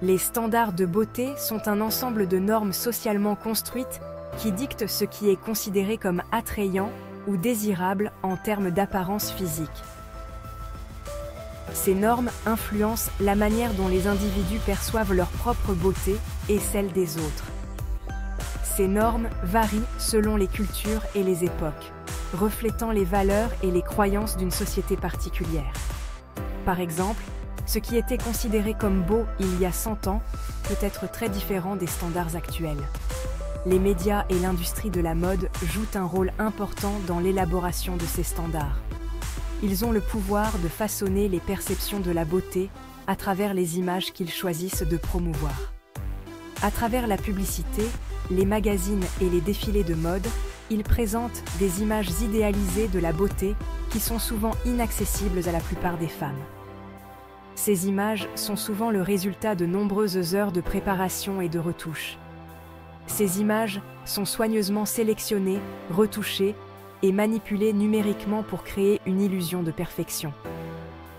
Les standards de beauté sont un ensemble de normes socialement construites qui dictent ce qui est considéré comme attrayant ou désirable en termes d'apparence physique. Ces normes influencent la manière dont les individus perçoivent leur propre beauté et celle des autres. Ces normes varient selon les cultures et les époques, reflétant les valeurs et les croyances d'une société particulière. Par exemple, ce qui était considéré comme beau il y a 100 ans peut être très différent des standards actuels. Les médias et l'industrie de la mode jouent un rôle important dans l'élaboration de ces standards. Ils ont le pouvoir de façonner les perceptions de la beauté à travers les images qu'ils choisissent de promouvoir. À travers la publicité, les magazines et les défilés de mode, ils présentent des images idéalisées de la beauté qui sont souvent inaccessibles à la plupart des femmes. Ces images sont souvent le résultat de nombreuses heures de préparation et de retouches. Ces images sont soigneusement sélectionnées, retouchées et manipulées numériquement pour créer une illusion de perfection.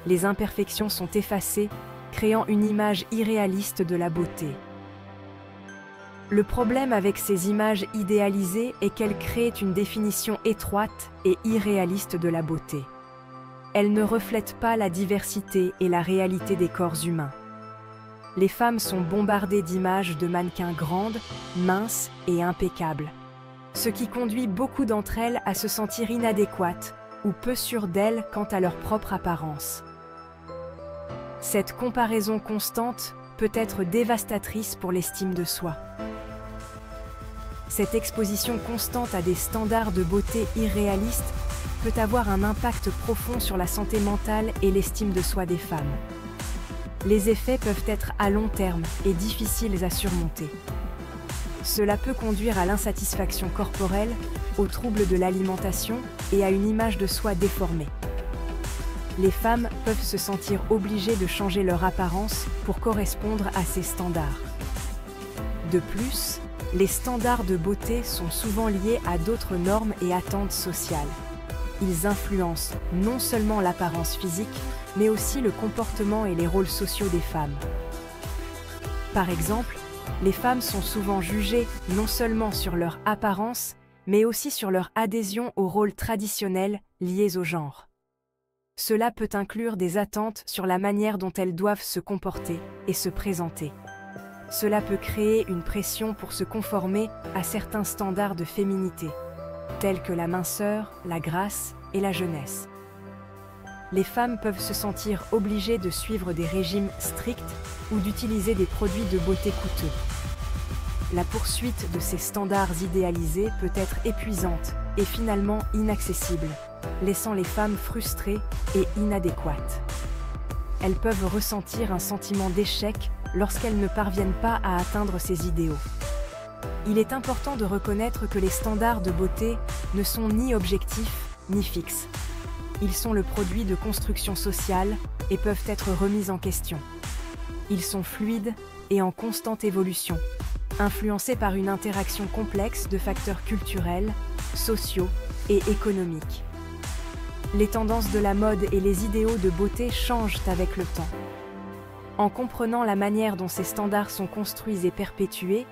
Les imperfections sont effacées, créant une image irréaliste de la beauté. Le problème avec ces images idéalisées est qu'elles créent une définition étroite et irréaliste de la beauté. Elles ne reflètent pas la diversité et la réalité des corps humains. Les femmes sont bombardées d'images de mannequins grandes, minces et impeccables, ce qui conduit beaucoup d'entre elles à se sentir inadéquates ou peu sûres d'elles quant à leur propre apparence. Cette comparaison constante peut être dévastatrice pour l'estime de soi. Cette exposition constante à des standards de beauté irréalistes peut avoir un impact profond sur la santé mentale et l'estime de soi des femmes. Les effets peuvent être à long terme et difficiles à surmonter. Cela peut conduire à l'insatisfaction corporelle, aux troubles de l'alimentation et à une image de soi déformée. Les femmes peuvent se sentir obligées de changer leur apparence pour correspondre à ces standards. De plus, les standards de beauté sont souvent liés à d'autres normes et attentes sociales. Ils influencent non seulement l'apparence physique, mais aussi le comportement et les rôles sociaux des femmes. Par exemple, les femmes sont souvent jugées non seulement sur leur apparence, mais aussi sur leur adhésion aux rôles traditionnels liés au genre. Cela peut inclure des attentes sur la manière dont elles doivent se comporter et se présenter. Cela peut créer une pression pour se conformer à certains standards de féminité, tels que la minceur, la grâce et la jeunesse. Les femmes peuvent se sentir obligées de suivre des régimes stricts ou d'utiliser des produits de beauté coûteux. La poursuite de ces standards idéalisés peut être épuisante et finalement inaccessible, laissant les femmes frustrées et inadéquates. Elles peuvent ressentir un sentiment d'échec lorsqu'elles ne parviennent pas à atteindre ces idéaux. Il est important de reconnaître que les standards de beauté ne sont ni objectifs ni fixes. Ils sont le produit de constructions sociales et peuvent être remis en question. Ils sont fluides et en constante évolution, influencés par une interaction complexe de facteurs culturels, sociaux et économiques. Les tendances de la mode et les idéaux de beauté changent avec le temps. En comprenant la manière dont ces standards sont construits et perpétués,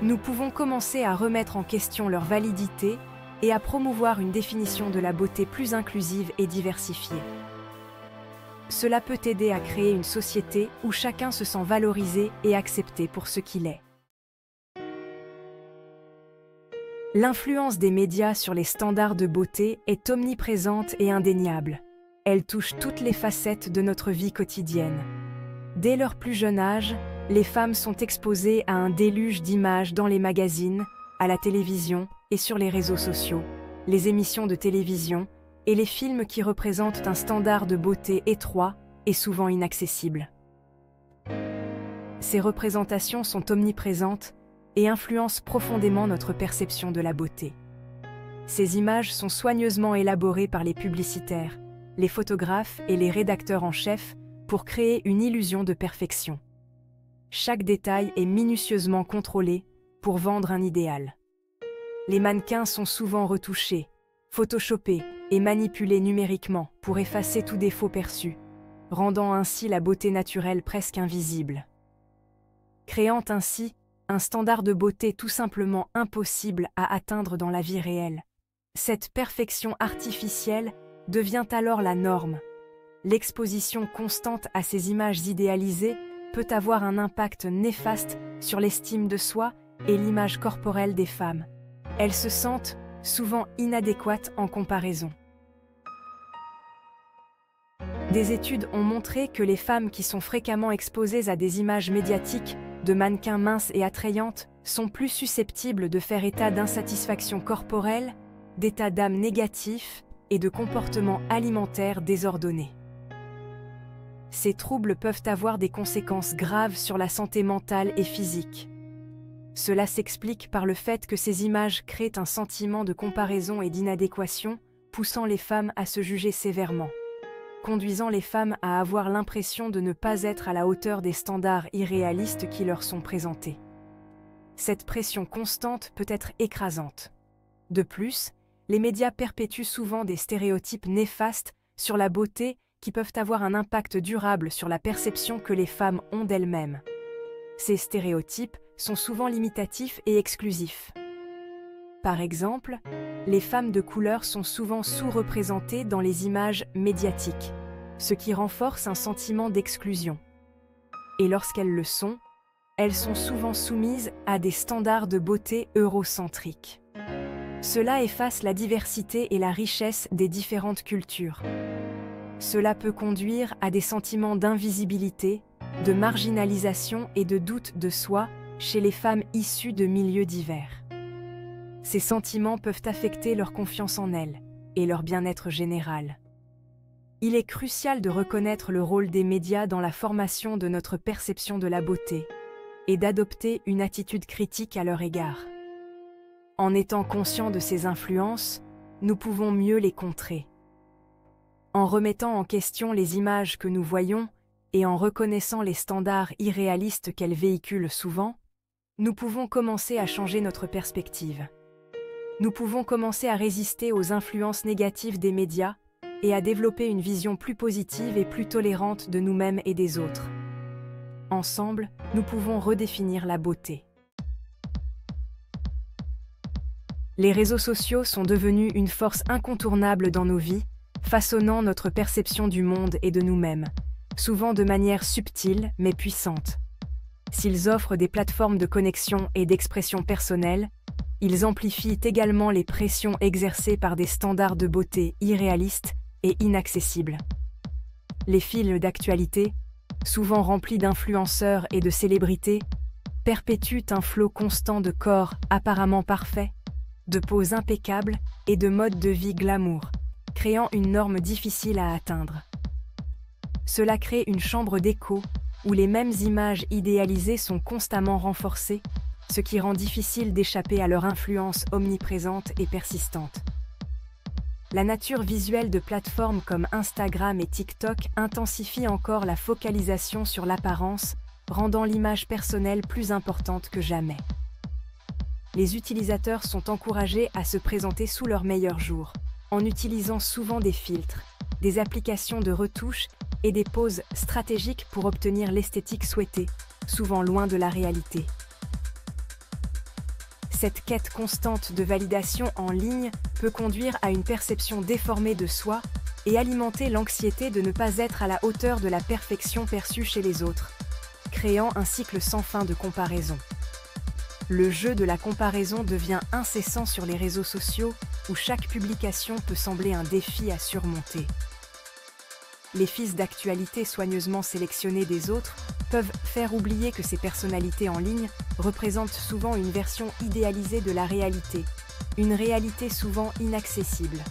nous pouvons commencer à remettre en question leur validité et à promouvoir une définition de la beauté plus inclusive et diversifiée. Cela peut aider à créer une société où chacun se sent valorisé et accepté pour ce qu'il est. L'influence des médias sur les standards de beauté est omniprésente et indéniable. Elle touche toutes les facettes de notre vie quotidienne. Dès leur plus jeune âge, les femmes sont exposées à un déluge d'images dans les magazines, à la télévision et sur les réseaux sociaux, les émissions de télévision et les films qui représentent un standard de beauté étroit et souvent inaccessible. Ces représentations sont omniprésentes et influencent profondément notre perception de la beauté. Ces images sont soigneusement élaborées par les publicitaires, les photographes et les rédacteurs en chef pour créer une illusion de perfection. Chaque détail est minutieusement contrôlé pour vendre un idéal. Les mannequins sont souvent retouchés, photoshopés et manipulés numériquement pour effacer tout défaut perçu, rendant ainsi la beauté naturelle presque invisible. créant ainsi un standard de beauté tout simplement impossible à atteindre dans la vie réelle. Cette perfection artificielle devient alors la norme. L'exposition constante à ces images idéalisées peut avoir un impact néfaste sur l'estime de soi et l'image corporelle des femmes. Elles se sentent souvent inadéquates en comparaison. Des études ont montré que les femmes qui sont fréquemment exposées à des images médiatiques de mannequins minces et attrayantes sont plus susceptibles de faire état d'insatisfaction corporelle, d'état d'âme négatif et de comportements alimentaires désordonnés. Ces troubles peuvent avoir des conséquences graves sur la santé mentale et physique. Cela s'explique par le fait que ces images créent un sentiment de comparaison et d'inadéquation, poussant les femmes à se juger sévèrement, conduisant les femmes à avoir l'impression de ne pas être à la hauteur des standards irréalistes qui leur sont présentés. Cette pression constante peut être écrasante. De plus, les médias perpétuent souvent des stéréotypes néfastes sur la beauté qui peuvent avoir un impact durable sur la perception que les femmes ont d'elles-mêmes. Ces stéréotypes sont souvent limitatifs et exclusifs. Par exemple, les femmes de couleur sont souvent sous-représentées dans les images médiatiques, ce qui renforce un sentiment d'exclusion. Et lorsqu'elles le sont, elles sont souvent soumises à des standards de beauté eurocentriques. Cela efface la diversité et la richesse des différentes cultures. Cela peut conduire à des sentiments d'invisibilité, de marginalisation et de doute de soi chez les femmes issues de milieux divers. Ces sentiments peuvent affecter leur confiance en elles et leur bien-être général. Il est crucial de reconnaître le rôle des médias dans la formation de notre perception de la beauté et d'adopter une attitude critique à leur égard. En étant conscients de ces influences, nous pouvons mieux les contrer. En remettant en question les images que nous voyons et en reconnaissant les standards irréalistes qu'elles véhiculent souvent, nous pouvons commencer à changer notre perspective. Nous pouvons commencer à résister aux influences négatives des médias et à développer une vision plus positive et plus tolérante de nous-mêmes et des autres. Ensemble, nous pouvons redéfinir la beauté. Les réseaux sociaux sont devenus une force incontournable dans nos vies, façonnant notre perception du monde et de nous-mêmes, souvent de manière subtile mais puissante. S'ils offrent des plateformes de connexion et d'expression personnelle, ils amplifient également les pressions exercées par des standards de beauté irréalistes et inaccessibles. Les fils d'actualité, souvent remplis d'influenceurs et de célébrités, perpétuent un flot constant de corps apparemment parfaits, de poses impeccables et de modes de vie glamour, créant une norme difficile à atteindre. Cela crée une chambre d'écho où les mêmes images idéalisées sont constamment renforcées, ce qui rend difficile d'échapper à leur influence omniprésente et persistante. La nature visuelle de plateformes comme Instagram et TikTok intensifie encore la focalisation sur l'apparence, rendant l'image personnelle plus importante que jamais. Les utilisateurs sont encouragés à se présenter sous leur meilleur jour, en utilisant souvent des filtres, des applications de retouche et des poses stratégiques pour obtenir l'esthétique souhaitée, souvent loin de la réalité. Cette quête constante de validation en ligne peut conduire à une perception déformée de soi et alimenter l'anxiété de ne pas être à la hauteur de la perfection perçue chez les autres, créant un cycle sans fin de comparaison. Le jeu de la comparaison devient incessant sur les réseaux sociaux où chaque publication peut sembler un défi à surmonter. Les fils d'actualité soigneusement sélectionnés des autres peuvent faire oublier que ces personnalités en ligne représentent souvent une version idéalisée de la réalité, une réalité souvent inaccessible.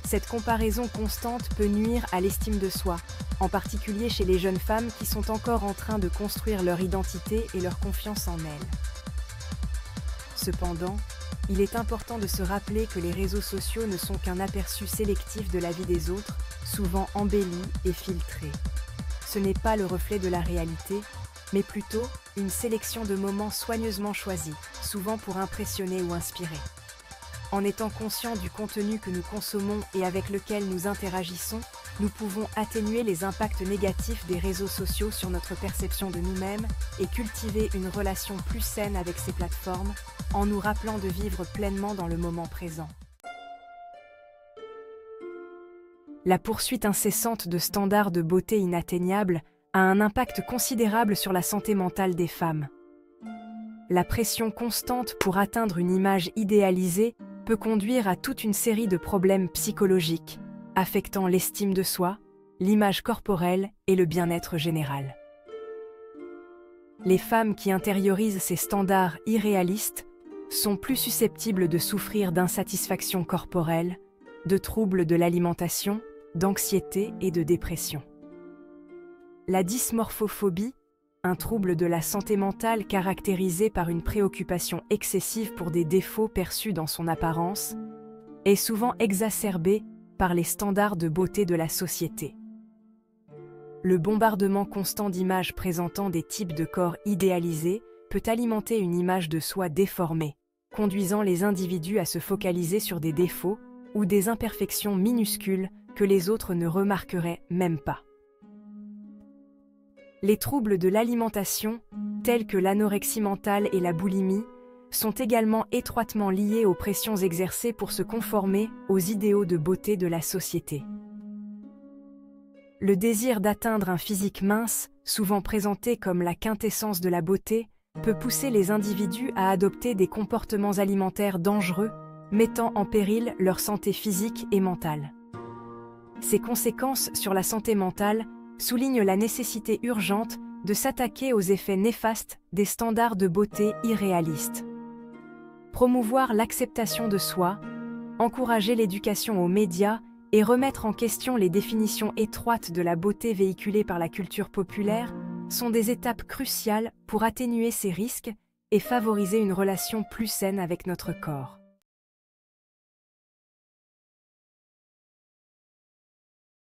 Cette comparaison constante peut nuire à l'estime de soi, en particulier chez les jeunes femmes qui sont encore en train de construire leur identité et leur confiance en elles. Cependant, il est important de se rappeler que les réseaux sociaux ne sont qu'un aperçu sélectif de la vie des autres, souvent embellie et filtrée. Ce n'est pas le reflet de la réalité, mais plutôt une sélection de moments soigneusement choisis, souvent pour impressionner ou inspirer. En étant conscients du contenu que nous consommons et avec lequel nous interagissons, nous pouvons atténuer les impacts négatifs des réseaux sociaux sur notre perception de nous-mêmes et cultiver une relation plus saine avec ces plateformes, en nous rappelant de vivre pleinement dans le moment présent. La poursuite incessante de standards de beauté inatteignables a un impact considérable sur la santé mentale des femmes. La pression constante pour atteindre une image idéalisée peut conduire à toute une série de problèmes psychologiques, affectant l'estime de soi, l'image corporelle et le bien-être général. Les femmes qui intériorisent ces standards irréalistes sont plus susceptibles de souffrir d'insatisfaction corporelle, de troubles de l'alimentation, d'anxiété et de dépression. La dysmorphophobie, un trouble de la santé mentale caractérisé par une préoccupation excessive pour des défauts perçus dans son apparence, est souvent exacerbée par les standards de beauté de la société. Le bombardement constant d'images présentant des types de corps idéalisés peut alimenter une image de soi déformée, conduisant les individus à se focaliser sur des défauts ou des imperfections minuscules que les autres ne remarqueraient même pas. Les troubles de l'alimentation, tels que l'anorexie mentale et la boulimie, sont également étroitement liés aux pressions exercées pour se conformer aux idéaux de beauté de la société. Le désir d'atteindre un physique mince, souvent présenté comme la quintessence de la beauté, peut pousser les individus à adopter des comportements alimentaires dangereux, mettant en péril leur santé physique et mentale. Ces conséquences sur la santé mentale souligne la nécessité urgente de s'attaquer aux effets néfastes des standards de beauté irréalistes. Promouvoir l'acceptation de soi, encourager l'éducation aux médias et remettre en question les définitions étroites de la beauté véhiculées par la culture populaire sont des étapes cruciales pour atténuer ces risques et favoriser une relation plus saine avec notre corps.